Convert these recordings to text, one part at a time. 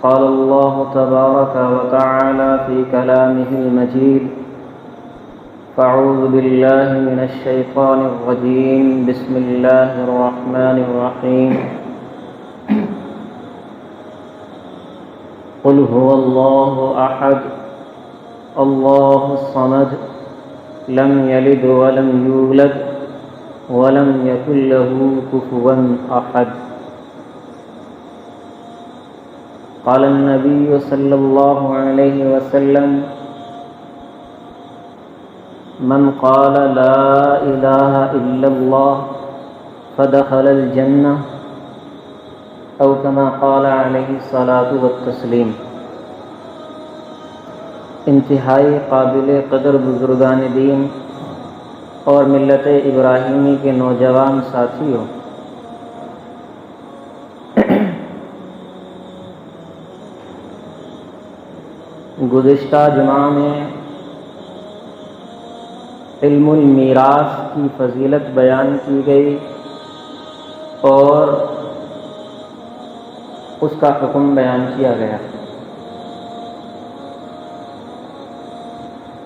قال الله تبارك وتعالى في كلامه المجيد: فأعوذ بالله من الشيطان الرجيم بسم الله الرحمن الرحيم قل هو الله أحد الله الصمد لم يلد ولم يولد ولم يكن له كفوا أحد. قال النبي صلى الله عليه وسلم: من قال لا إله إلا الله فدخل الجنة أو كما قال عليه الصلاة والتسليم. انتہائی قابل قدر بزرگان دین اور ملت ابراہیمی کے نوجوان ساتھیوں، گزشتہ جمعہ میں علم المیراث کی فضیلت بیان کی گئی اور اس کا حکم بیان کیا گیا۔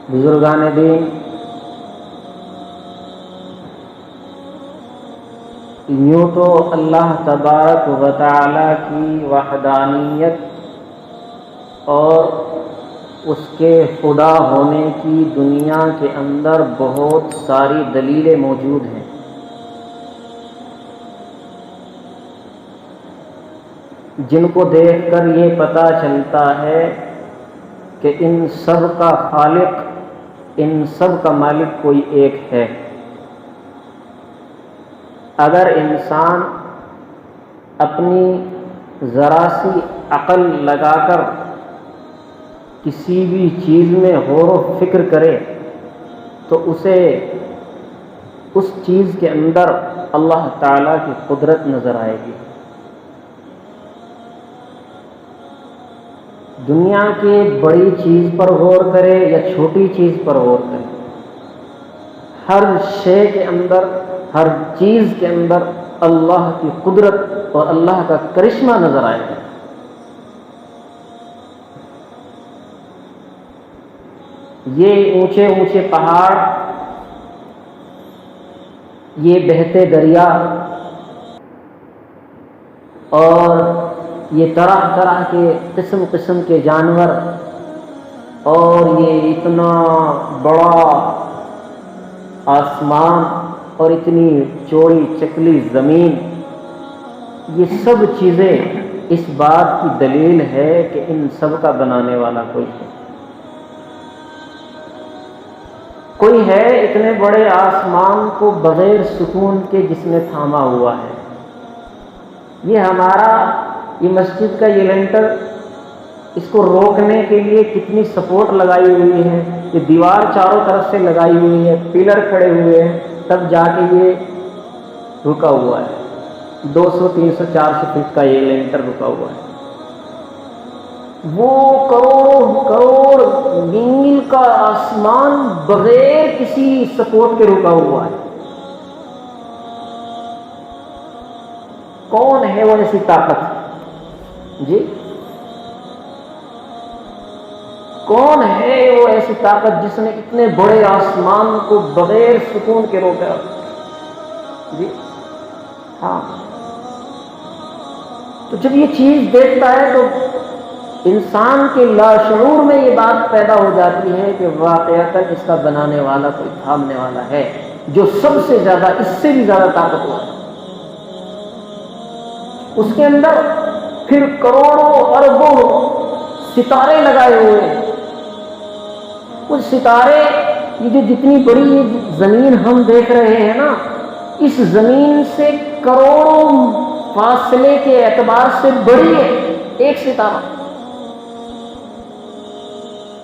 بزرگان دین، یوں تو اللہ تبارک و تعالی کی وحدانیت اور اس کے خدا ہونے کی دنیا کے اندر بہت ساری دلیلیں موجود ہیں، جن کو دیکھ کر یہ پتہ چلتا ہے کہ ان سب کا خالق، ان سب کا مالک کوئی ایک ہے۔ اگر انسان اپنی ذرا سی عقل لگا کر کسی بھی چیز میں غور و فکر کرے تو اسے اس چیز کے اندر اللہ تعالیٰ کی قدرت نظر آئے گی۔ دنیا کی بڑی چیز پر غور کرے یا چھوٹی چیز پر غور کرے، ہر شے کے اندر، ہر چیز کے اندر اللہ کی قدرت اور اللہ کا کرشمہ نظر آئے گا۔ یہ اونچے اونچے پہاڑ، یہ بہتے دریا اور یہ طرح طرح کے قسم قسم کے جانور اور یہ اتنا بڑا آسمان اور اتنی چوڑی چکلی زمین، یہ سب چیزیں اس بات کی دلیل ہے کہ ان سب کا بنانے والا کوئی ہے۔ کوئی ہے اتنے بڑے آسمان کو بغیر سکون کے جس نے تھاما ہوا ہے۔ یہ ہمارا یہ مسجد کا یہ لینٹر، اس کو روکنے کے لیے کتنی سپورٹ لگائی ہوئی ہے، یہ دیوار چاروں طرف سے لگائی ہوئی ہے، پلر کھڑے ہوئے ہیں، تب جا کے یہ رکا ہوا ہے۔ 200 300 400 فٹ کا یہ لینٹر رکا ہوا ہے۔ وہ کروڑوں کروڑ میل کا آسمان بغیر کسی سپورٹ کے رکا ہوا ہے۔ کون ہے وہ ایسی طاقت؟ جی کون ہے وہ ایسی طاقت جس نے اتنے بڑے آسمان کو بغیر سکون کے روکا؟ جی ہاں، تو جب یہ چیز دیکھتا ہے تو انسان کے لاشعور میں یہ بات پیدا ہو جاتی ہے کہ واقعتاً اس کا بنانے والا کوئی تھامنے والا ہے جو سب سے زیادہ، اس سے بھی زیادہ طاقتور ہے۔ اس کے اندر پھر کروڑوں اربوں ستارے لگائے ہوئے ہیں۔ کچھ ستارے، یہ جو جتنی بڑی یہ زمین ہم دیکھ رہے ہیں نا، اس زمین سے کروڑوں فاصلے کے اعتبار سے بڑی ہے ایک ستارہ،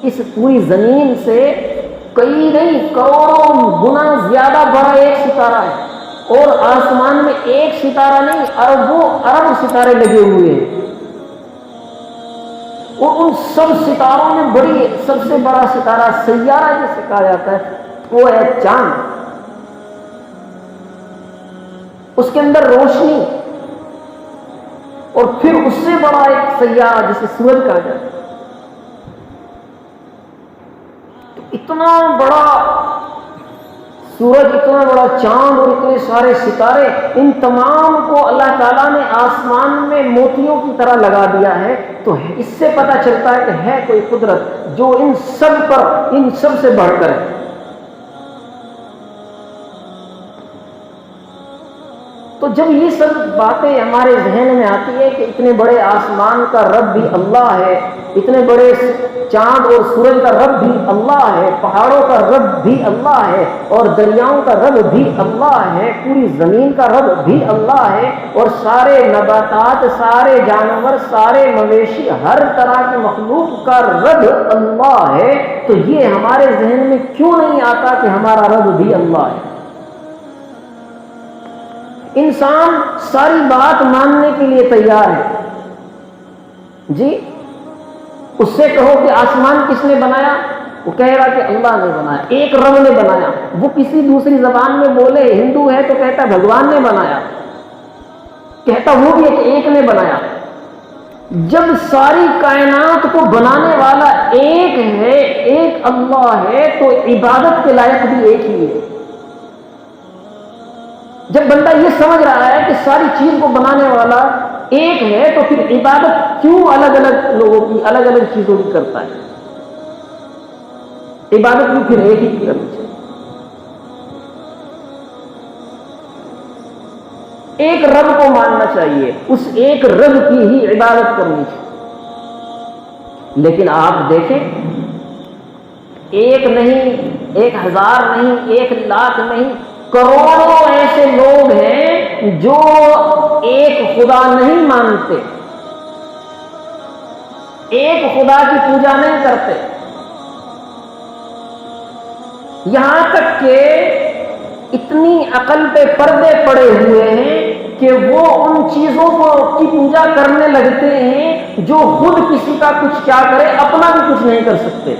اس پوری زمین سے کئی نہیں کروڑوں گنا زیادہ بڑا ایک ستارہ ہے، اور آسمان میں ایک ستارہ نہیں، اربوں ارب ستارے لگے ہوئے ہیں، اور ان سب ستاروں میں سب سے بڑا ستارہ سیارہ جسے کہا جاتا ہے وہ ہے چاند، اس کے اندر روشنی، اور پھر اس سے بڑا ایک سیارہ جسے سورج کہا جاتا ہے۔ تو اتنا بڑا سورج، اتنا بڑا چاند اور اتنے سارے ستارے، ان تمام کو اللہ تعالیٰ نے آسمان میں موتیوں کی طرح لگا دیا ہے۔ تو اس سے پتہ چلتا ہے کہ ہے کوئی قدرت جو ان سب سے بڑھ کر ہے۔ تو جب یہ سب باتیں ہمارے ذہن میں آتی ہے کہ اتنے بڑے آسمان کا رب بھی اللہ ہے، اتنے بڑے چاند اور سورج کا رب بھی اللہ ہے، پہاڑوں کا رب بھی اللہ ہے، اور دریاؤں کا رب بھی اللہ ہے، پوری زمین کا رب بھی اللہ ہے، اور سارے نباتات، سارے جانور، سارے مویشی، ہر طرح کی مخلوق کا رب اللہ ہے، تو یہ ہمارے ذہن میں کیوں نہیں آتا کہ ہمارا رب بھی اللہ ہے؟ انسان ساری بات ماننے کے لیے تیار ہے جی، اس سے کہو کہ آسمان کس نے بنایا، وہ کہے گا کہ اللہ نے بنایا، ایک رب نے بنایا۔ وہ کسی دوسری زبان میں بولے، ہندو ہے تو کہتا بھگوان نے بنایا، کہتا وہ بھی ایک نے بنایا۔ جب ساری کائنات کو بنانے والا ایک ہے، ایک اللہ ہے، تو عبادت کے لائق بھی ایک ہی ہے۔ جب بندہ یہ سمجھ رہا ہے کہ ساری چیز کو بنانے والا ایک ہے، تو پھر عبادت کیوں الگ الگ لوگوں کی، الگ الگ چیزوں کی کرتا ہے؟ عبادت کیوں پھر ایک ہی کی کرنی چاہیے؟ ایک رب کو ماننا چاہیے، اس ایک رب کی ہی عبادت کرنی چاہیے۔ لیکن آپ دیکھیں، ایک نہیں، 1000 نہیں، 1 لاکھ نہیں، کروڑوں ایسے لوگ ہیں جو ایک خدا نہیں مانتے، ایک خدا کی پوجا نہیں کرتے، یہاں تک کہ اتنی عقل پہ پردے پڑے ہوئے ہیں کہ وہ ان چیزوں کی پوجا کرنے لگتے ہیں جو خود کسی کا کچھ کیا کرے، اپنا بھی کچھ نہیں کر سکتے۔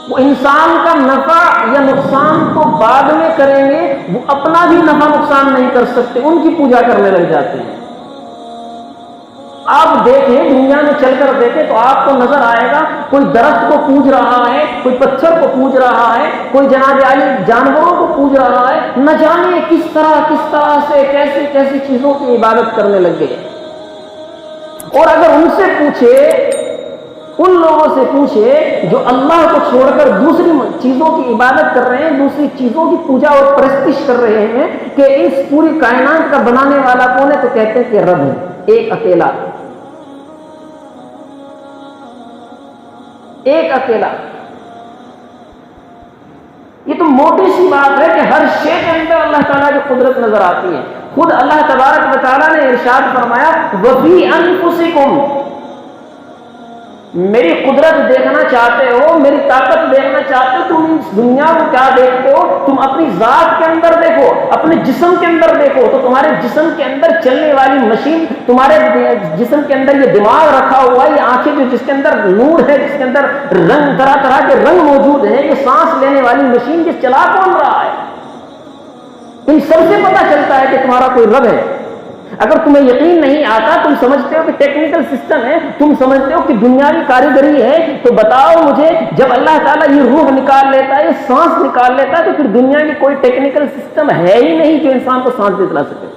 وہ انسان کا نفع یا نقصان تو بعد میں کریں گے، وہ اپنا بھی نفع نقصان نہیں کر سکتے، ان کی پوجا کرنے لگ جاتے ہیں۔ آپ دیکھیں، دنیا میں چل کر دیکھیں تو آپ کو نظر آئے گا، کوئی درخت کو پوج رہا ہے، کوئی پتھر کو پوج رہا ہے، کوئی جناب عالی جانوروں کو پوج رہا ہے، نہ جانے کس طرح سے کیسی چیزوں کی عبادت کرنے لگ گئے۔ اور اگر ان سے پوچھے، ان لوگوں سے پوچھے جو اللہ کو چھوڑ کر دوسری چیزوں کی عبادت کر رہے ہیں، دوسری چیزوں کی پوجا اور پرستش کر رہے ہیں کہ اس پوری کائنات کا بنانے والا کون ہے، تو کہتے ہیں کہ رب ہے، ایک اکیلا، ایک اکیلا۔ یہ تو موٹی سی بات ہے کہ ہر شے کے اندر اللہ تعالیٰ کی قدرت نظر آتی ہے۔ خود اللہ تبارک و تعالیٰ نے ارشاد فرمایا، وَفِي أَنفُسِكُمْ، میری قدرت دیکھنا چاہتے ہو، میری طاقت دیکھنا چاہتے ہو، تم اس دنیا کو کیا دیکھتے ہو؟ تم اپنی ذات کے اندر دیکھو، اپنے جسم کے اندر دیکھو، تو تمہارے جسم کے اندر چلنے والی مشین، تمہارے جسم کے اندر یہ دماغ رکھا ہوا، یہ آنکھیں جو جس کے اندر نور ہے، جس کے اندر رنگ، طرح طرح کے رنگ موجود ہیں، یہ سانس لینے والی مشین، یہ چلا کون رہا ہے؟ ان سب سے پتہ چلتا ہے کہ تمہارا کوئی رب ہے۔ اگر تمہیں یقین نہیں آتا، تم سمجھتے ہو کہ ٹیکنیکل سسٹم ہے، تم سمجھتے ہو کہ دنیاوی کاریگری ہے، تو بتاؤ مجھے، جب اللہ تعالیٰ یہ روح نکال لیتا ہے، یہ سانس نکال لیتا ہے، تو پھر دنیا کی کوئی ٹیکنیکل سسٹم ہے ہی نہیں جو انسان کو سانس دے چلا سکے۔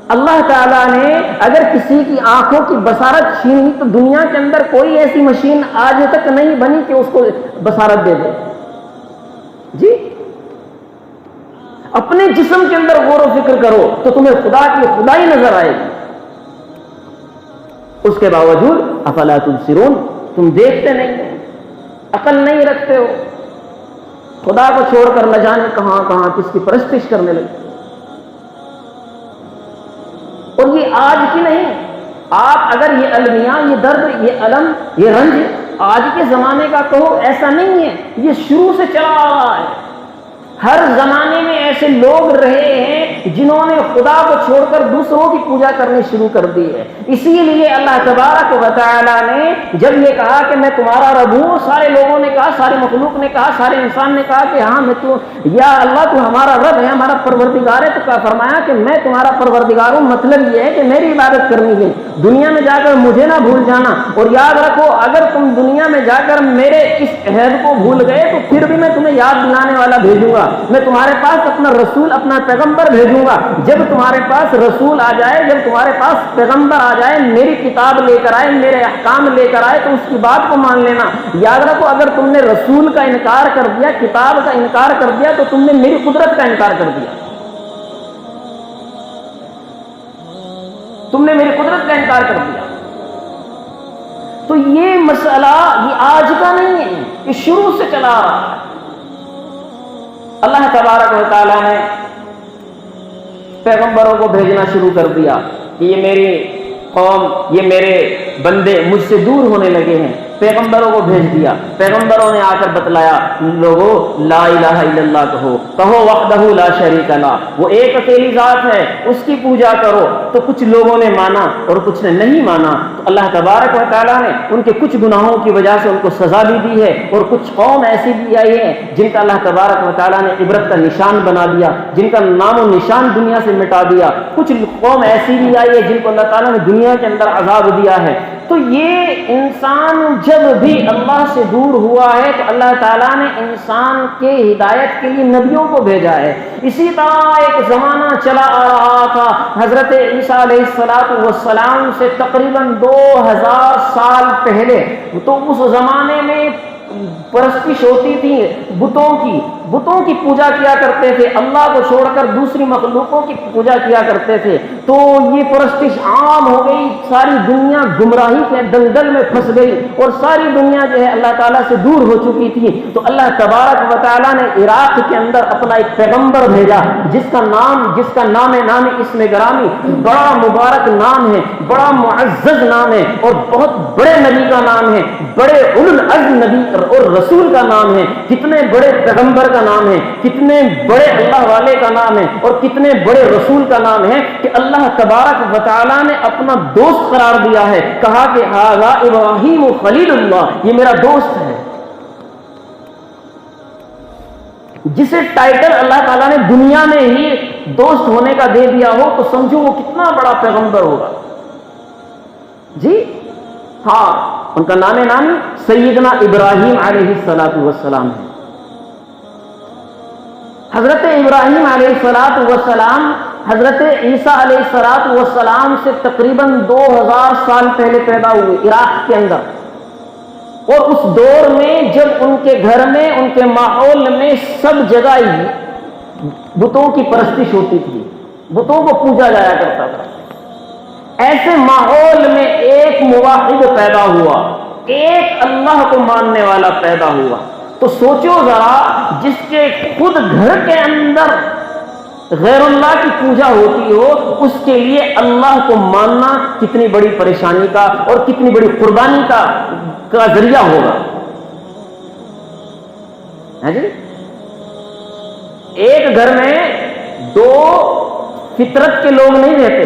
اللہ تعالیٰ نے اگر کسی کی آنکھوں کی بصارت چھینی تو دنیا کے اندر کوئی ایسی مشین آج تک نہیں بنی کہ اس کو بصارت دے دے۔ جی، اپنے جسم کے اندر غور و فکر کرو تو تمہیں خدا کی خدائی نظر آئے گی۔ اس کے باوجود افلا تبصرون، تم دیکھتے نہیں، عقل نہیں رکھتے ہو، خدا کو چھوڑ کر نہ جانے کہاں کہاں کس کی پرستش کرنے لگے۔ آج کی نہیں. آپ اگر یہ المیاں، یہ درد، یہ الم، یہ رنج آج کے زمانے کا کہو، ایسا نہیں ہے، یہ شروع سے چلا آ رہا ہے. ہر زمانے میں ایسے لوگ رہے ہیں جنہوں نے خدا کو چھوڑ کر دوسروں کی پوجا کرنی شروع کر دی ہے. اسی لیے اللہ تبارک و تعالی نے جب یہ کہا کہ میں تمہارا رب ہوں، سارے لوگوں نے کہا، سارے مخلوق نے کہا، سارے انسان نے کہا کہ ہاں میں تو، یا اللہ تو ہمارا رب ہے، ہمارا پروردگار ہے. تو کیا فرمایا کہ میں تمہارا پروردگار ہوں. مطلب یہ ہے کہ میری عبادت کرنی ہے، دنیا میں جا کر مجھے نہ بھول جانا. اور یاد رکھو، اگر تم دنیا میں جا کر میرے اس عہد کو بھول گئے تو پھر بھی میں تمہیں یاد دلانے والا بھیجوں گا. میں تمہارے پاس اپنا رسول، اپنا پیغمبر بھیجوں گا. جب تمہارے پاس رسول آ جائے، جب تمہارے پاس پیغمبر آ جائے، میری کتاب لے کر آئے، میرے احکام لے کر آئے، تو اس کی بات کو مان لینا. یاد رکھو، اگر تم نے رسول کا انکار کر دیا، کتاب کا انکار کر دیا، تو تم نے میری قدرت کا انکار کر دیا. تم نے میری قدرت کا انکار کر دیا. تو یہ مسئلہ یہ آج کا نہیں ہے، یہ شروع سے چلا آ رہا ہے. اللہ تبارک و تعالیٰ نے پیغمبروں کو بھیجنا شروع کر دیا کہ یہ میری قوم، یہ میرے بندے مجھ سے دور ہونے لگے ہیں. پیغمبروں کو بھیج دیا. پیغمبروں نے آ کر بتلایا، لوگوں لا الہ الا اللہ کہو وحدہ لا شریک لہ، وہ ایک اکیلی ذات ہے، اس کی پوجا کرو. تو کچھ لوگوں نے مانا اور کچھ نے نہیں مانا. تو اللہ تبارک و تعالیٰ نے ان کے کچھ گناہوں کی وجہ سے ان کو سزا بھی دی ہے، اور کچھ قوم ایسی بھی آئی ہے جن کا اللہ تبارک و تعالیٰ نے عبرت کا نشان بنا دیا، جن کا نام و نشان دنیا سے مٹا دیا. کچھ قوم ایسی بھی آئی ہے جن کو اللہ تعالیٰ نے دنیا کے اندر عذاب دیا ہے. تو یہ انسان جب بھی اللہ سے دور ہوا ہے تو اللہ تعالیٰ نے انسان کے ہدایت کے لیے نبیوں کو بھیجا ہے. اسی طرح ایک زمانہ چلا آ رہا تھا حضرت عیسیٰ علیہ السلام سے تقریباً 2000 سال پہلے. تو اس زمانے میں پرستش ہوتی تھی بتوں کی پوجا کیا کرتے تھے، اللہ کو چھوڑ کر دوسری مخلوقوں کی پوجا کیا کرتے تھے. تو یہ پرستش عام ہو گئی، ساری دنیا گمراہی کے دلدل میں پھنس گئی، اور ساری دنیا جو ہے اللہ تعالیٰ سے دور ہو چکی تھی. تو اللہ تبارک و تعالیٰ نے عراق کے اندر اپنا ایک پیغمبر بھیجا جس کا نام اسم گرامی، بڑا مبارک نام ہے، بڑا معزز نام ہے، اور بہت بڑے نبی کا نام ہے، بڑے اولو العزم نبی اور رسول کا نام ہے. کتنے بڑے پیغمبر کا نام ہے، کتنے بڑے اللہ والے کا نام ہے، اور کتنے بڑے رسول کا نام ہے کہ اللہ تبارک و تعالیٰ نے اپنا دوست قرار دیا ہے. کہا کہ ھذا ابراہیم خلیل اللہ، یہ میرا دوست ہے. جسے ٹائٹل اللہ تعالیٰ نے دنیا میں ہی دوست ہونے کا دے دیا ہو تو سمجھو وہ کتنا بڑا پیغمبر ہوگا. جی ہاں، ان کا نامی سیدنا ابراہیم علیہ السلام ہے. حضرت ابراہیم علیہ السلام حضرت عیسیٰ علیہ السلام سے تقریباً 2000 سال پہلے پیدا ہوئے عراق کے اندر. اور اس دور میں جب ان کے گھر میں، ان کے ماحول میں سب جگہ ہی بتوں کی پرستش ہوتی تھی، بتوں کو پوجا جایا کرتا تھا. ایسے ماحول میں ایک موحد پیدا ہوا، ایک اللہ کو ماننے والا پیدا ہوا. تو سوچو ذرا، جس کے خود گھر کے اندر غیر اللہ کی پوجا ہوتی ہو، اس کے لیے اللہ کو ماننا کتنی بڑی پریشانی کا اور کتنی بڑی قربانی کا ذریعہ ہوگا. ہے جی، ایک گھر میں 2 فطرت کے لوگ نہیں رہتے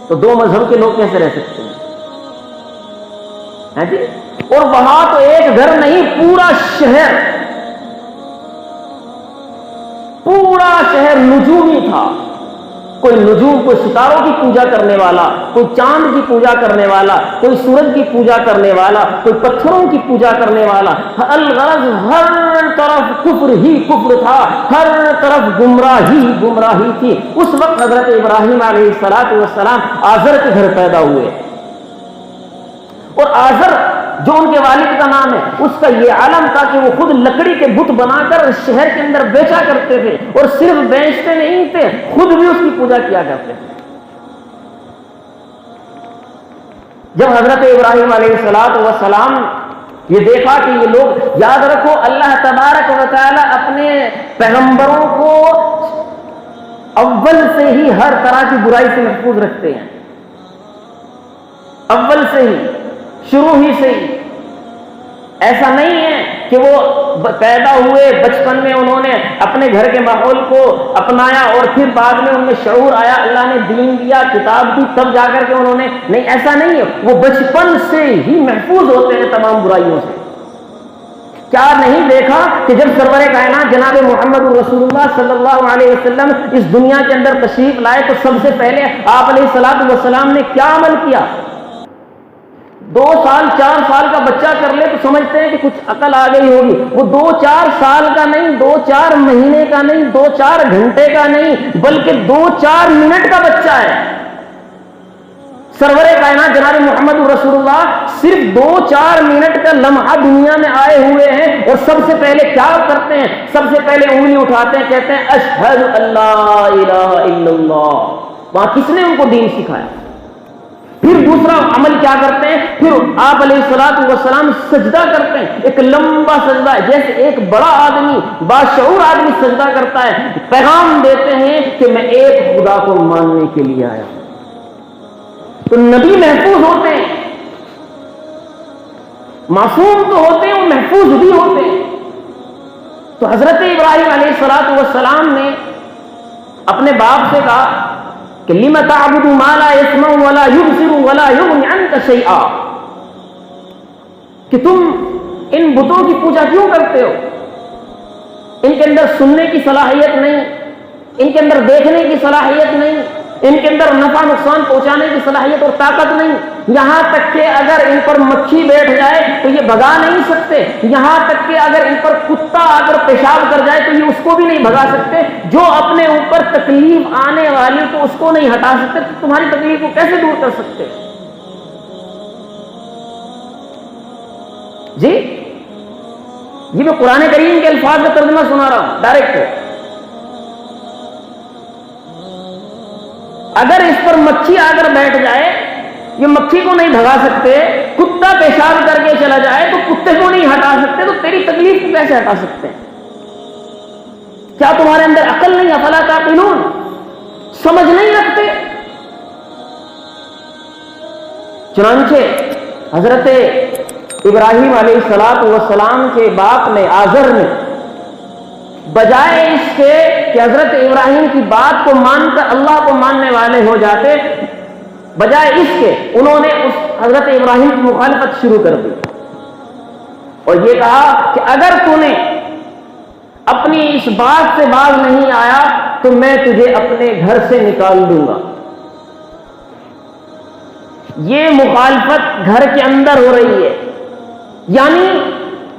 تو 2 مذہب کے لوگ کیسے رہ سکتے ہیں؟ ہے جی. اور وہاں تو ایک گھر نہیں، پورا شہر نجومی تھا. کوئی نجوم، کوئی ستاروں کی پوجا کرنے والا، کوئی چاند کی پوجا کرنے والا، کوئی سورج کی پوجا کرنے والا، کوئی پتھروں کی پوجا کرنے والا. الغرض ہر طرف کفر ہی کفر تھا، ہر طرف گمراہی تھی. اس وقت حضرت ابراہیم علیہ السلام آزر کے گھر پیدا ہوئے. اور آزر جو ان کے والد کا نام ہے، اس کا یہ عالم تھا کہ وہ خود لکڑی کے بت بنا کر شہر کے اندر بیچا کرتے تھے. اور صرف بیچتے نہیں تھے، خود بھی اس کی پوجا کیا کرتے تھے. جب حضرت ابراہیم علیہ السلام یہ دیکھا کہ یہ لوگ، یاد رکھو اللہ تبارک و تعالی اپنے پیغمبروں کو اول سے ہی ہر طرح کی برائی سے محفوظ رکھتے ہیں. اول سے ہی، شروع ہی سے ہی۔ ایسا نہیں ہے کہ وہ پیدا ہوئے بچپن میں انہوں نے اپنے گھر کے ماحول کو اپنایا اور پھر بعد میں ان میں شعور آیا، اللہ نے دین دیا، کتاب دی، تب جا کر کے انہوں نے، نہیں، ایسا نہیں ہے۔ وہ بچپن سے ہی محفوظ ہوتے ہیں تمام برائیوں سے۔ کیا نہیں دیکھا کہ جب سرور کائنات جناب محمد رسول اللہ صلی اللہ علیہ وسلم اس دنیا کے اندر تشریف لائے تو سب سے پہلے آپ علیہ الصلوۃ والسلام نے کیا عمل کیا؟ 2 سال 4 سال کا بچہ کر لے تو سمجھتے ہیں کہ کچھ عقل آ گئی ہوگی، وہ 2-4 سال کا نہیں، 2-4 مہینے کا نہیں، 2-4 گھنٹے کا نہیں، بلکہ 2-4 منٹ کا بچہ ہے۔ سرور کائنات جناب محمد رسول اللہ صرف 2-4 منٹ کا لمحہ دنیا میں آئے ہوئے ہیں، اور سب سے پہلے کیا کرتے ہیں؟ سب سے پہلے انگلی اٹھاتے ہیں، کہتے ہیں اشہد اللہ الہ الا اللہ۔ وہاں کس نے ان کو دین سکھایا؟ پھر دوسرا عمل کیا کرتے ہیں؟ پھر آپ علیہ الصلوۃ والسلام سجدہ کرتے ہیں، ایک لمبا سجدہ ہے، جیسے ایک بڑا آدمی، باشعور آدمی سجدہ کرتا ہے، پیغام دیتے ہیں کہ میں ایک خدا کو ماننے کے لیے آیا ہوں۔ تو نبی محفوظ ہوتے ہیں، معصوم تو ہوتے ہیں، وہ محفوظ بھی ہوتے ہیں۔ تو حضرت ابراہیم علیہ الصلوۃ والسلام نے اپنے باپ سے کہا کہ لم تعبد ما لا يسمع ولا يبصر ولا يغني عنك شيئا، کہ تم ان بتوں کی پوجا کیوں کرتے ہو؟ ان کے اندر سننے کی صلاحیت نہیں، ان کے اندر دیکھنے کی صلاحیت نہیں، ان کے اندر نفع نقصان پہنچانے کی صلاحیت اور طاقت نہیں، یہاں تک کہ اگر ان پر مکھی بیٹھ جائے تو یہ بھگا نہیں سکتے، یہاں تک کہ اگر ان پر کتا اگر پیشاب کر جائے تو یہ اس کو بھی نہیں بھگا سکتے، جو اپنے اوپر تکلیف آنے والی تو اس کو نہیں ہٹا سکتے، تو تمہاری تکلیف کو کیسے دور کر سکتے؟ جی یہ میں قرآن کریم کے الفاظ کا ترجمہ سنا رہا ہوں ڈائریکٹ۔ اگر اس پر مکھی آ کر بیٹھ جائے، یہ مکھی کو نہیں بھگا سکتے، کتا پیشاب کر کے چلا جائے تو کتے کو نہیں ہٹا سکتے، تو تیری تکلیف کو کیسے ہٹا سکتے ہیں؟ کیا تمہارے اندر عقل نہیں؟ افلا تعقلون، سمجھ نہیں رکھتے؟ چنانچہ حضرت ابراہیم علیہ السلام کے باپ نے، آزر نے، بجائے اس کے کہ حضرت ابراہیم کی بات کو مان کر اللہ کو ماننے والے ہو جاتے، بجائے اس کے انہوں نے اس حضرت ابراہیم کی مخالفت شروع کر دی اور یہ کہا کہ اگر تو نے اپنی اس بات سے باز نہیں آیا تو میں تجھے اپنے گھر سے نکال دوں گا۔ یہ مخالفت گھر کے اندر ہو رہی ہے، یعنی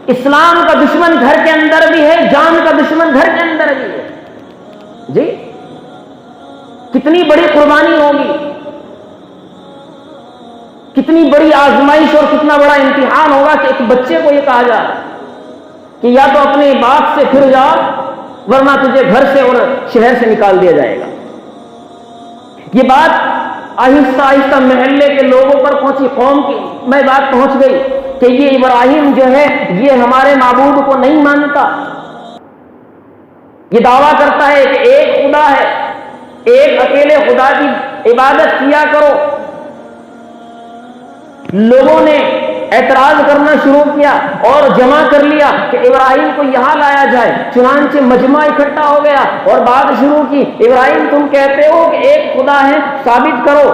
اسلام کا دشمن گھر کے اندر بھی ہے، جان کا دشمن گھر کے اندر بھی ہے۔ جی کتنی بڑی قربانی ہوگی، کتنی بڑی آزمائش اور کتنا بڑا امتحان ہوگا کہ ایک بچے کو یہ کہا جائے کہ یا تو اپنے باپ سے پھر جا ورنہ تجھے گھر سے اور شہر سے نکال دیا جائے گا۔ یہ بات آہستہ آہستہ محلے کے لوگوں پر پہنچی، قوم کی میں بات پہنچ گئی کہ یہ ابراہیم جو ہے یہ ہمارے معبود کو نہیں مانتا، یہ دعویٰ کرتا ہے کہ ایک خدا ہے، ایک اکیلے خدا کی عبادت کیا کرو۔ لوگوں نے اعتراض کرنا شروع کیا اور جمع کر لیا کہ ابراہیم کو یہاں لایا جائے، چنانچہ مجمع اکٹھا ہو گیا اور بات شروع کی، ابراہیم تم کہتے ہو کہ ایک خدا ہے، ثابت کرو۔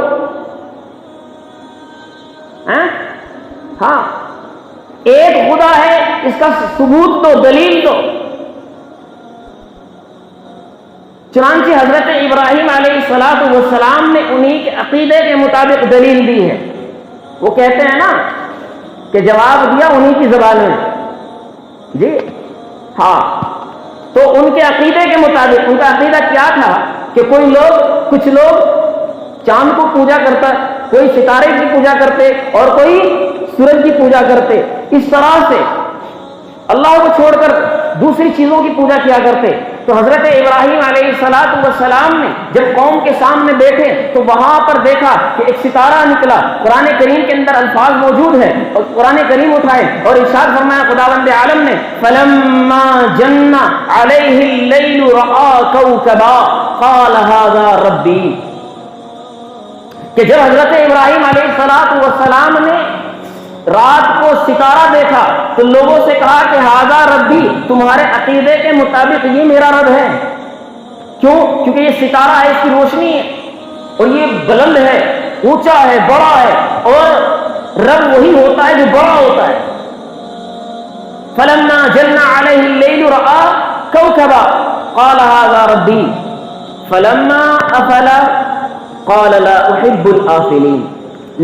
ہاں ایک خدا ہے، اس کا ثبوت دو، دلیل دو۔ چنانچہ حضرت ابراہیم علیہ السلام نے انہی کے عقیدے کے مطابق دلیل دی ہے۔ وہ کہتے ہیں نا کہ جواب دیا انہی کی زبان میں، جی ہاں، تو ان کے عقیدے کے مطابق، ان کا عقیدہ کیا تھا کہ کچھ لوگ چاند کو پوجا کرتا، کوئی ستارے کی پوجا کرتے اور کوئی سورج کی پوجا کرتے، اس طرح سے اللہ کو چھوڑ کر دوسری چیزوں کی پوجا کیا کرتے۔ تو حضرت ابراہیم علیہ السلام نے جب قوم کے سامنے بیٹھے تو وہاں پر دیکھا کہ ایک ستارہ نکلا، قرآن کریم کے اندر الفاظ موجود ہیں اور قرآن کریم اٹھائے اور ارشاد فرمایا خداوند عالم نے، فلما جن علیہ اللیل رأى کوكبا قال هذا ربی، کہ جب حضرت ابراہیم علیہ السلام نے رات کو ستارہ دیکھا تو لوگوں سے کہا کہ ہاذا ربی، تمہارے عقیدے کے مطابق یہ میرا رب ہے. کیوں؟ کیونکہ یہ ستارہ ہے، اس کی روشنی ہے اور یہ بلند ہے، اونچا ہے، بڑا ہے، اور رب وہی ہوتا ہے جو بڑا ہوتا ہے. فلما جن علیہ اللیل رأى کوكبا قال هذا ربی فلما افل قال لا احب الآفلین.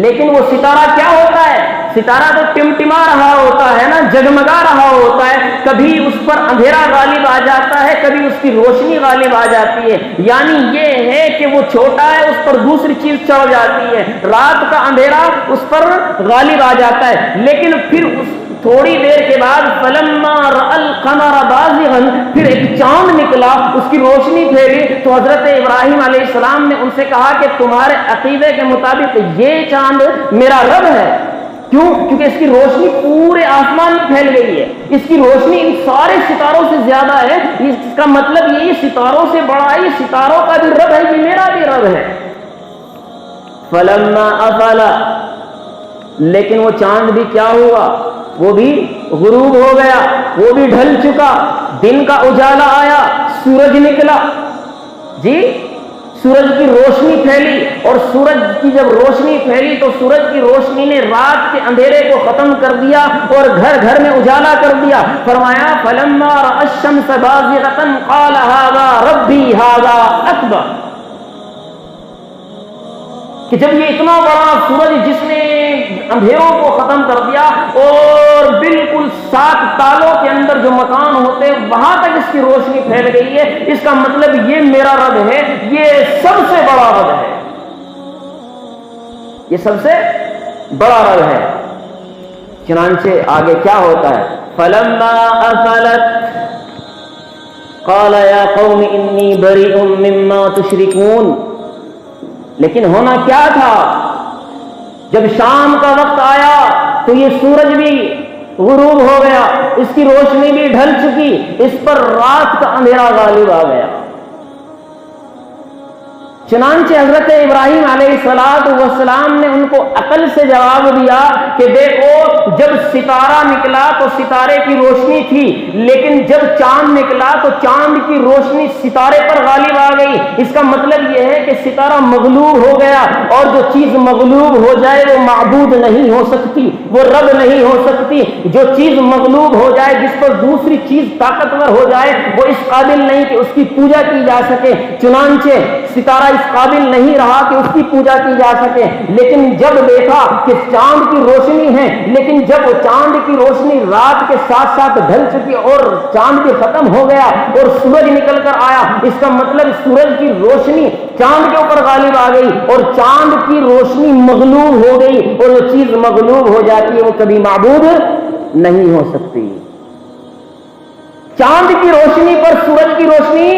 لیکن وہ ستارہ کیا ہوتا ہے؟ ستارہ تو ٹمٹما رہا ہوتا ہے نا، جگمگا رہا ہوتا ہے، کبھی اس پر اندھیرا غالب آ جاتا ہے، کبھی اس کی روشنی غالب آ جاتی ہے. یعنی یہ ہے کہ وہ چھوٹا ہے، اس پر دوسری چیز چڑھ جاتی ہے، رات کا اندھیرا اس پر غالب آ جاتا ہے. لیکن پھر اس تھوڑی دیر کے بعد فلما رأى القمر بازغا، پھر ایک چاند نکلا، اس کی روشنی پھیلی تو حضرت ابراہیم علیہ السلام نے ان سے کہا کہ تمہارے عقیدے کے مطابق یہ چاند میرا رب ہے. کیوں؟ کیونکہ اس کی روشنی پورے آسمان میں پھیل گئی ہے، اس کی روشنی ان سارے ستاروں سے زیادہ ہے. اس کا مطلب یہ ستاروں سے بڑا ہے، یہ ستاروں کا بھی رب ہے، یہ میرا بھی رب ہے. فلما افل، لیکن وہ چاند بھی کیا ہوا؟ وہ بھی غروب ہو گیا، وہ بھی ڈھل چکا. دن کا اجالا آیا، سورج نکلا، جی سورج کی روشنی پھیلی، اور سورج کی جب روشنی پھیلی تو سورج کی روشنی نے رات کے اندھیرے کو ختم کر دیا اور گھر گھر میں اجالا کر دیا. فرمایا فلما رأى الشمس بازغة قال هذا ربي هذا اکبر، کہ جب یہ اتنا بڑا سورج جس نے اندھیروں کو ختم کر دیا اور بالکل 7 تالوں کے اندر جو مکان ہوتے ہیں وہاں تک اس کی روشنی پھیل گئی ہے، اس کا مطلب یہ میرا رب ہے، یہ سب سے بڑا رب ہے، یہ سب سے بڑا رب ہے. چنانچہ آگے کیا ہوتا ہے؟ فلما افلت قال یا قوم انی بریء مما تشرکون. لیکن ہونا کیا تھا؟ جب شام کا وقت آیا تو یہ سورج بھی غروب ہو گیا، اس کی روشنی بھی ڈھل چکی، اس پر رات کا اندھیرا غالب آ گیا. چنانچہ حضرت ابراہیم علیہ السلام نے ان کو عقل سے جواب دیا کہ دیکھو، جب ستارہ نکلا تو ستارے کی روشنی تھی، لیکن جب چاند نکلا تو چاند کی روشنی ستارے پر غالب آ گئی. اس کا مطلب یہ ہے کہ ستارہ مغلوب ہو گیا، اور جو چیز مغلوب ہو جائے وہ معبود نہیں ہو سکتی، وہ رب نہیں ہو سکتی. جو چیز مغلوب ہو جائے، جس پر دوسری چیز طاقتور ہو جائے، وہ اس قابل نہیں کہ اس کی پوجا کی جا سکے. چنانچہ ستارہ اس قابل نہیں رہا کہ اس کی پوجا کی جا سکے. لیکن جب دیکھا کہ چاند کی روشنی ہے، لیکن جب چاند کی روشنی رات کے ساتھ ساتھ ڈھل چکی اور چاند بھی ختم ہو گیا اور سورج نکل کر آیا، اس کا مطلب سورج کی روشنی چاند کے اوپر غالب آ گئی اور چاند کی روشنی مغلوب ہو گئی، اور جو چیز مغلوب ہو جاتی ہے وہ کبھی معبود نہیں ہو سکتی. چاند کی روشنی پر سورج کی روشنی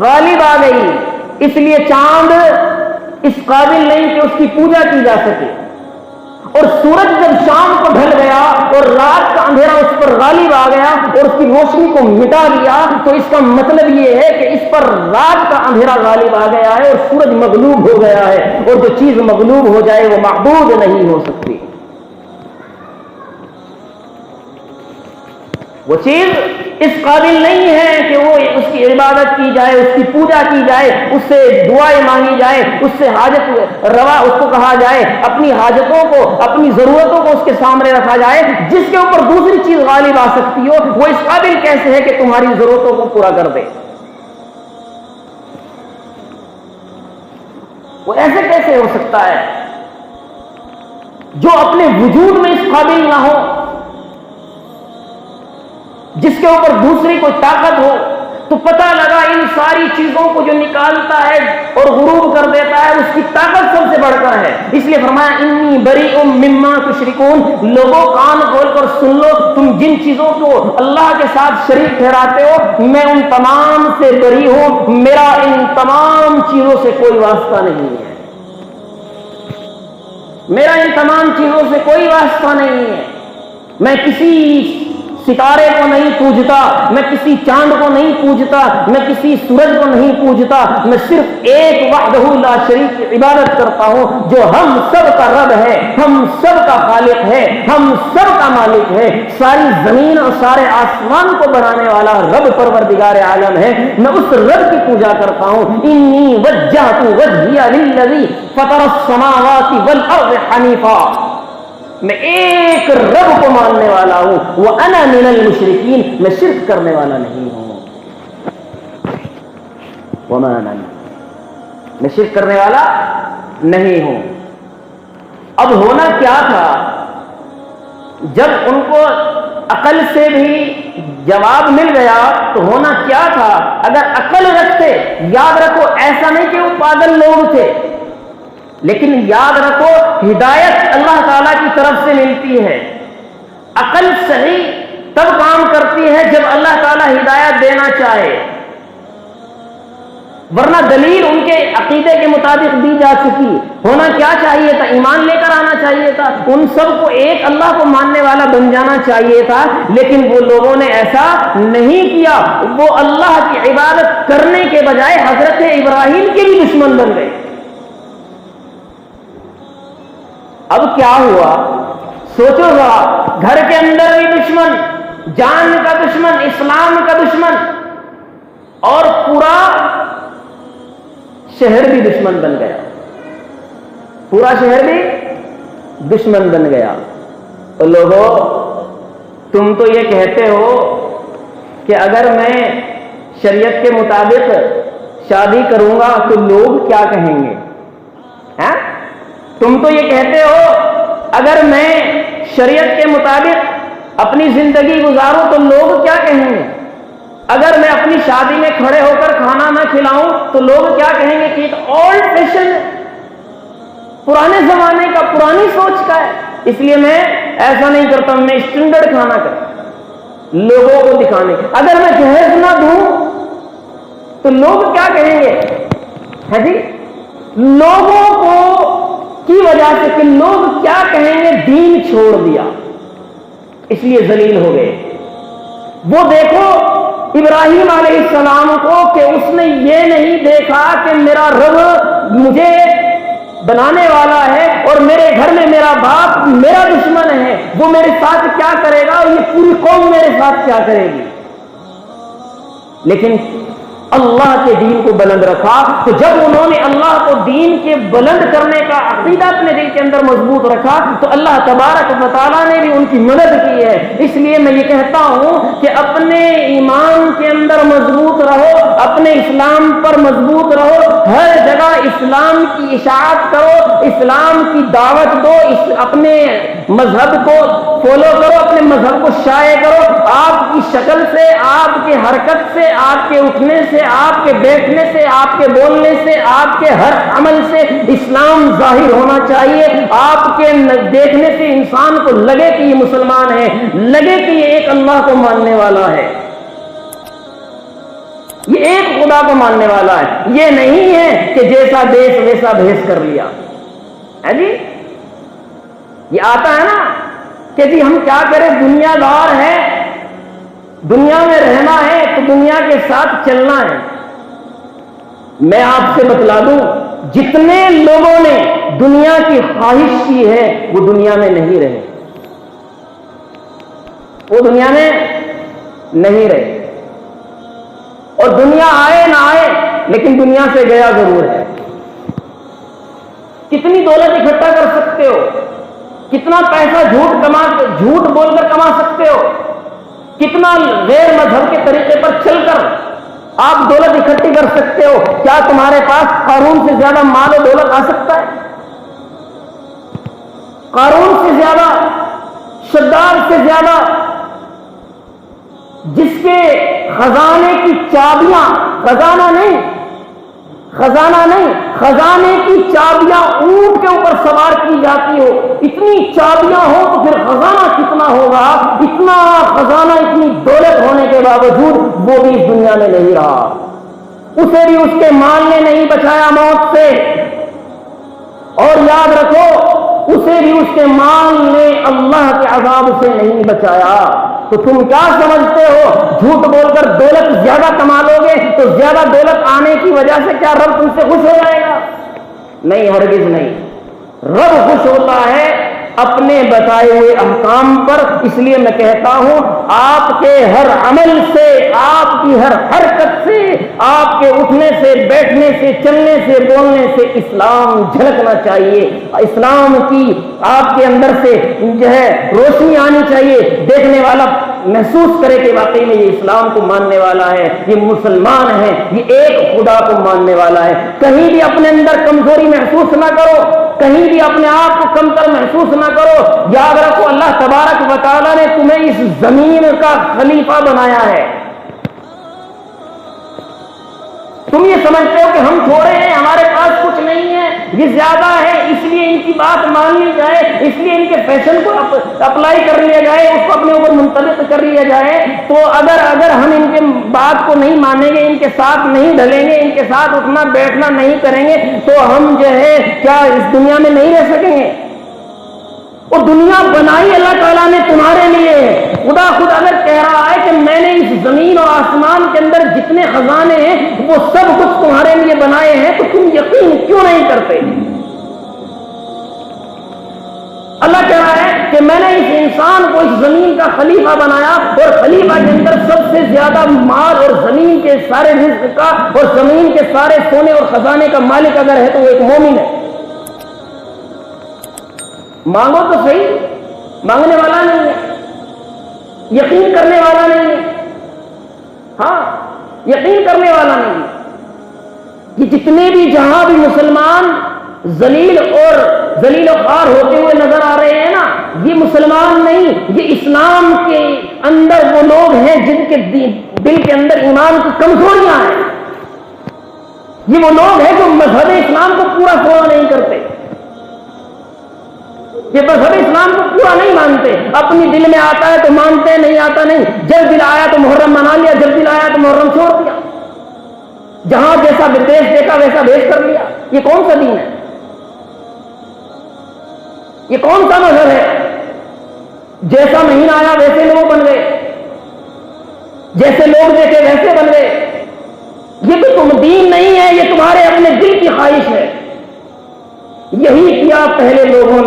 غالب آ گئی، اس لیے چاند اس قابل نہیں کہ اس کی پوجا کی جا سکے. اور سورج جب شام کو ڈھل گیا اور رات کا اندھیرا اس پر غالب آ گیا اور اس کی روشنی کو مٹا دیا، تو اس کا مطلب یہ ہے کہ اس پر رات کا اندھیرا غالب آ گیا ہے اور سورج مغلوب ہو گیا ہے، اور جو چیز مغلوب ہو جائے وہ معبود نہیں ہو سکتی. وہ چیز اس قابل نہیں ہے کہ وہ اس کی عبادت کی جائے، اس کی پوجا کی جائے، اس سے دعائیں مانگی جائے، اس سے حاجت روا اس کو کہا جائے، اپنی حاجتوں کو، اپنی ضرورتوں کو اس کے سامنے رکھا جائے. جس کے اوپر دوسری چیز غالب آ سکتی ہو وہ اس قابل کیسے ہے کہ تمہاری ضرورتوں کو پورا کر دے؟ وہ ایسے کیسے ہو سکتا ہے جو اپنے وجود میں اس قابل نہ ہو، جس کے اوپر دوسری کوئی طاقت ہو؟ تو پتہ لگا ان ساری چیزوں کو جو نکالتا ہے اور غروب کر دیتا ہے اس کی طاقت سب سے بڑھ کر ہے. اس لیے فرمایا انی بریء مما تشرکون. لوگوں کان کھول کر سن لو، تم جن چیزوں کو اللہ کے ساتھ شریک ٹھہراتے ہو میں ان تمام سے بری ہوں، میرا ان تمام چیزوں سے کوئی واسطہ نہیں ہے، میرا ان تمام چیزوں سے کوئی واسطہ نہیں ہے. میں کسی ستارے کو نہیں پوجتا، میں کسی چاند کو نہیں پوجتا، میں کسی سورج کو نہیں پوجتا، میں صرف ایک وحدہ لا شریک کی عبادت کرتا ہوں جو ہم سب کا رب ہے، ہم سب کا خالق ہے، ہم سب کا مالک ہے، ساری زمین اور سارے آسمان کو بنانے والا رب پروردگار عالم ہے، میں اس رب کی پوجا کرتا ہوں۔ انی وجہت وجہی للذی فطر السماوات والارض حنیفا، میں ایک رب کو ماننے والا ہوں، وَأَنَا مِنَ الْمُشْرِكِينَ، میں شرک کرنے والا نہیں ہوں، وَمَا أَنَا میں شرک کرنے والا نہیں ہوں۔ اب ہونا کیا تھا، جب ان کو عقل سے بھی جواب مل گیا تو ہونا کیا تھا، اگر عقل رکھتے، یاد رکھو ایسا نہیں کہ وہ پاگل لوگ تھے، لیکن یاد رکھو ہدایت اللہ تعالیٰ کی طرف سے ملتی ہے، عقل صحیح تب کام کرتی ہے جب اللہ تعالیٰ ہدایت دینا چاہے، ورنہ دلیل ان کے عقیدے کے مطابق دی جا چکی۔ ہونا کیا چاہیے تھا، ایمان لے کر آنا چاہیے تھا، ان سب کو ایک اللہ کو ماننے والا بن جانا چاہیے تھا، لیکن وہ لوگوں نے ایسا نہیں کیا، وہ اللہ کی عبادت کرنے کے بجائے حضرت ابراہیم کے بھی دشمن بن گئے۔ اب کیا ہوا سوچو ذرا، گھر کے اندر بھی دشمن، جان کا دشمن، اسلام کا دشمن، اور پورا شہر بھی دشمن بن گیا، پورا شہر بھی دشمن بن گیا۔ تو لوگوں، تم تو یہ کہتے ہو کہ اگر میں شریعت کے مطابق شادی کروں گا تو لوگ کیا کہیں گے؟ تم تو یہ کہتے ہو اگر میں شریعت کے مطابق اپنی زندگی گزاروں تو لوگ کیا کہیں گے؟ اگر میں اپنی شادی میں کھڑے ہو کر کھانا نہ کھلاؤں تو لوگ کیا کہیں گے کہ اولڈ فیشن، پرانے زمانے کا، پرانی سوچ کا ہے، اس لیے میں ایسا نہیں کرتا، میں اسٹینڈرڈ کھانا کرتا لوگوں کو دکھانے۔ اگر میں جہیز نہ دوں تو لوگ کیا کہیں گے؟ ہے جی، لوگوں کو کی وجہ سے کہ لوگ کیا کہیں گے دین چھوڑ دیا، اس لیے ذلیل ہو گئے۔ وہ دیکھو ابراہیم علیہ السلام کو کہ اس نے یہ نہیں دیکھا کہ میرا رب مجھے بنانے والا ہے اور میرے گھر میں میرا باپ میرا دشمن ہے، وہ میرے ساتھ کیا کرے گا اور یہ پوری قوم میرے ساتھ کیا کرے گی، لیکن اللہ کے دین کو بلند رکھا۔ تو جب انہوں نے اللہ کو دین کے بلند کرنے کا عقیدہ اپنے دل کے اندر مضبوط رکھا تو اللہ تبارک و تعالیٰ نے بھی ان کی مدد کی ہے۔ اس لیے میں یہ کہتا ہوں کہ اپنے ایمان کے اندر مضبوط رہو، اپنے اسلام پر مضبوط رہو، ہر جگہ اسلام کی اشاعت کرو، اسلام کی دعوت دو، اپنے مذہب کو فالو کرو، اپنے مذہب کو شائع کرو۔ آپ کی شکل سے، آپ کی حرکت سے، آپ کے اٹھنے سے، آپ کے بیٹھنے سے، آپ کے بولنے سے، آپ کے ہر عمل سے اسلام ظاہر ہونا چاہیے۔ آپ کے دیکھنے سے انسان کو لگے کہ یہ مسلمان ہے، لگے کہ یہ ایک اللہ کو ماننے والا ہے، یہ ایک خدا کو ماننے والا ہے، یہ نہیں ہے کہ جیسا دیش ویسا بھیس کر لیا ہے جی۔ یہ آتا ہے نا کہ جی ہم کیا کریں، دنیا دار ہے، دنیا میں رہنا ہے تو دنیا کے ساتھ چلنا ہے۔ میں آپ سے بتلا دوں، جتنے لوگوں نے دنیا کی خواہش کی ہے وہ دنیا میں نہیں رہے، وہ دنیا میں نہیں رہے، اور دنیا آئے نہ آئے لیکن دنیا سے گیا ضرور ہے۔ کتنی دولت اکٹھا کر سکتے ہو، کتنا پیسہ جھوٹ بول کر کما سکتے ہو، کتنا غیر مذہب کے طریقے پر چل کر آپ دولت اکٹھی کر سکتے ہو، کیا تمہارے پاس قارون سے زیادہ مال و دولت آ سکتا ہے؟ قارون سے زیادہ، شداد سے زیادہ، جس کے خزانے کی چابیاں، خزانہ نہیں، خزانے کی چابیاں اونٹ کے اوپر سوار کی جاتی ہو، اتنی چابیاں ہو تو پھر خزانہ کتنا ہوگا؟ اتنا خزانہ، اتنی دولت ہونے کے باوجود وہ بھی اس دنیا میں نہیں رہا، اسے بھی اس کے مال نے نہیں بچایا موت سے، اور یاد رکھو اسے بھی اس کے مال نے اللہ کے عذاب سے نہیں بچایا۔ تو تم کیا سمجھتے ہو جھوٹ بول کر دولت زیادہ کما لو گے تو زیادہ دولت آنے کی وجہ سے کیا رب تم سے خوش ہو جائے گا؟ نہیں، ہرگز نہیں۔ رب خوش ہوتا ہے اپنے بتائے ہوئے احکام پر۔ اس لیے میں کہتا ہوں آپ کے ہر عمل سے، آپ کی ہر حرکت سے، آپ کے اٹھنے سے، بیٹھنے سے، چلنے سے، بولنے سے اسلام جھلکنا چاہیے۔ اسلام کی آپ کے اندر سے جو ہے روشنی آنی چاہیے، دیکھنے والا محسوس کرے کہ واقعی میں یہ اسلام کو ماننے والا ہے، یہ مسلمان ہے، یہ ایک خدا کو ماننے والا ہے۔ کہیں بھی اپنے اندر کمزوری محسوس نہ کرو، کہیں بھی اپنے آپ کو کمتر محسوس نہ کرو۔ یاد رکھو اللہ تبارک و تعالیٰ نے تمہیں اس زمین کا خلیفہ بنایا ہے۔ تم یہ سمجھتے ہو کہ ہم تھوڑے ہیں، ہمارے پاس کچھ نہیں ہے، یہ زیادہ ہے، اس لیے ان کی بات مان لی جائے، اس لیے ان کے فیشن کو اپلائی کر لیا جائے، اس کو اپنے اوپر منطبق کر لیا جائے۔ تو اگر ہم ان کے بات کو نہیں مانیں گے، ان کے ساتھ نہیں ڈھلیں گے، ان کے ساتھ اٹھنا بیٹھنا نہیں کریں گے تو ہم جو ہے کیا اس دنیا میں نہیں رہ سکیں گے؟ وہ دنیا بنائی اللہ تعالیٰ نے تمہارے لیے ہے۔ خدا خود اگر کہہ رہا ہے کہ میں نے اس زمین اور آسمان کے اندر جتنے خزانے ہیں وہ سب کچھ تمہارے لیے بنائے ہیں، تو تم یقین کیوں نہیں کرتے؟ اللہ کہہ رہا ہے کہ میں نے اس انسان کو اس زمین کا خلیفہ بنایا، اور خلیفہ کے اندر سب سے زیادہ مال اور زمین کے سارے رزق کا اور زمین کے سارے سونے اور خزانے کا مالک اگر ہے تو وہ ایک مومن ہے۔ مانگو تو صحیح، مانگنے والا نہیں ہے، یقین کرنے والا نہیں ہے۔ ہاں، یقین کرنے والا نہیں ہے۔ یہ جتنے بھی جہاں بھی مسلمان ذلیل و خوار ہوتے ہوئے نظر آ رہے ہیں نا، یہ مسلمان نہیں، یہ اسلام کے اندر وہ لوگ ہیں جن کے دل کے اندر ایمان کی کمزوریاں ہیں۔ یہ وہ لوگ ہیں جو مذہب اسلام کو پورا فالو نہیں کرتے، یہ مذہب اسلام کو پورا نہیں مانتے۔ اپنی دل میں آتا ہے تو مانتے، نہیں آتا نہیں۔ جب دل آیا تو محرم منا لیا، جب دل آیا تو محرم چھوڑ دیا، جہاں جیسا دیش دیکھا ویسا بھیج کر لیا۔ یہ کون سا دین ہے؟ یہ کون سا مذہب ہے؟ جیسا مہینہ آیا ویسے لوگ بن گئے، جیسے لوگ دیکھے ویسے بن گئے۔ یہ تو تم دین نہیں ہے، یہ تمہارے اپنے دل کی خواہش ہے۔ یہی کیا پہلے لوگوں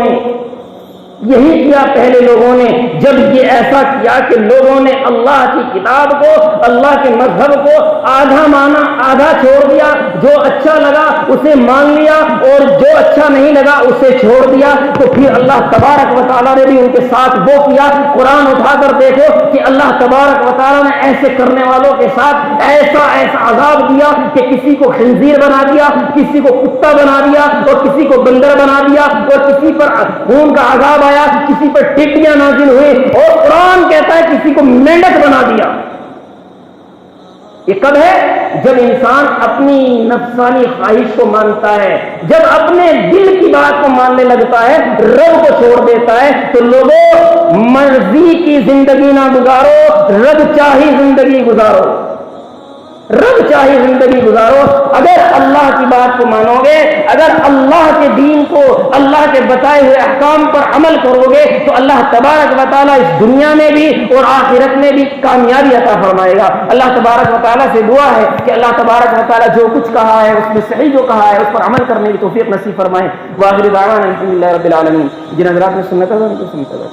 نے، جب یہ ایسا کیا کہ لوگوں نے اللہ کی کتاب کو، اللہ کے مذہب کو آدھا مانا آدھا چھوڑ دیا۔ جو اچھا لگا اسے مان لیا اور جو اچھا نہیں لگا اسے چھوڑ دیا، تو پھر اللہ تبارک و تعالیٰ نے بھی ان کے ساتھ وہ کیا۔ قرآن اٹھا کر دیکھو کہ اللہ تبارک و تعالیٰ نے ایسے کرنے والوں کے ساتھ ایسا عذاب دیا کہ کسی کو خنزیر بنا دیا، کسی کو کتا بنا دیا، اور کسی کو بندر بنا دیا، اور کسی پر خون کا عذاب آیا، کسی پر ٹڈیاں نازل ہوئی، اور قرآن کہتا ہے کسی کو مینڈک بنا دیا۔ یہ کب ہے؟ جب انسان اپنی نفسانی خواہش کو مانتا ہے، جب اپنے دل کی بات کو ماننے لگتا ہے، رب کو چھوڑ دیتا ہے۔ تو لوگوں، مرضی کی زندگی نہ گزارو، رب چاہی زندگی گزارو، رب چاہی زندگی گزارو۔ اگر اللہ کی بات کو مانو گے، اگر اللہ کے دین کو، اللہ کے بتائے ہوئے احکام پر عمل کرو گے، تو اللہ تبارک و تعالیٰ اس دنیا میں بھی اور آخرت میں بھی کامیابی عطا فرمائے گا۔ اللہ تبارک و تعالیٰ سے دعا ہے کہ اللہ تبارک و تعالیٰ جو کچھ کہا ہے اس میں صحیح جو کہا ہے اس پر عمل کرنے کی توفیق نصیب فرمائے۔ وآخر دعوانا الحمدللہ رب العالمین۔ جن حضرات نے سنت ہے ان کو سنت ہے۔